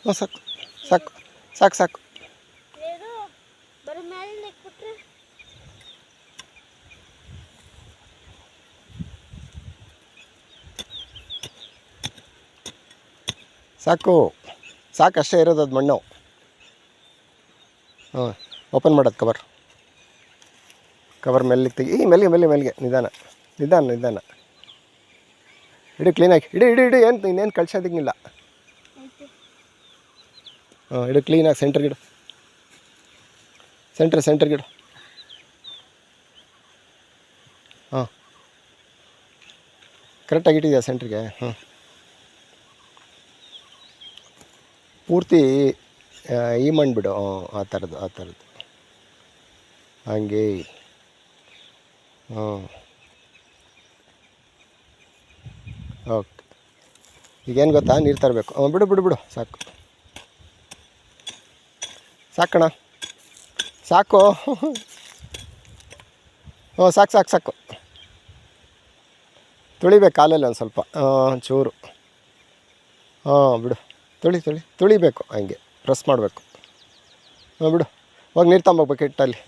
ಹ್ಞೂ ಸಾಕು ಸಾಕು ಸಾಕು ಸಾಕು. ಸಾಕು ಸಾಕು ಅಷ್ಟೇ ಇರೋದು ಅದು ಮಣ್ಣು. ಹಾಂ ಓಪನ್ ಮಾಡೋದು ಕವರ್ ಮೆಲ್ಲಿಗೆ ತೆಗಿ. ಮೆಲ್ಲಿಗೆ ನಿಧಾನ ನಿಧಾನ ನಿಧಾನ ಇಡು ಕ್ಲೀನಾಗಿ ಇಡು ಇನ್ನೇನು ಕಳ್ಸೋದಿಲ್ಲ. ಹಾಂ ಇಡು ಕ್ಲೀನಾಗಿ ಸೆಂಟ್ರಿಗಿಡು ಸೆಂಟ್ರಿಗಿಡು. ಹಾಂ ಕರೆಕ್ಟಾಗಿ ಇಟ್ಟಿದ್ಯಾ ಸೆಂಟ್ರಿಗೆ? ಹಾಂ ಪೂರ್ತಿ ಈ ಮಣ್ಣು ಬಿಡು. ಆ ಥರದ್ದು ಹಾಗೆ. ಹಾಂ ಓಕೆ. ಈಗೇನು ಗೊತ್ತಾ, ನೀರು ತರಬೇಕು. ಬಿಡು ಸಾಕು ಸಾಕಣ ಸಾಕು. ಹ್ಞೂ ಸಾಕು ತುಳಿಬೇಕು ಕಾಲಲ್ಲಿ ಒಂದು ಸ್ವಲ್ಪ ಚೂರು. ಹಾಂ ಬಿಡು ತುಳಿಬೇಕು, ಹಂಗೆ ಪ್ರೆಸ್ ಮಾಡಬೇಕು. ಬಿಡು ಹೋಗಿ ನೀರು ತಗೊಂಬೋಗ್ಬೇಕು ಹಿಟ್ಟಲ್ಲಿ.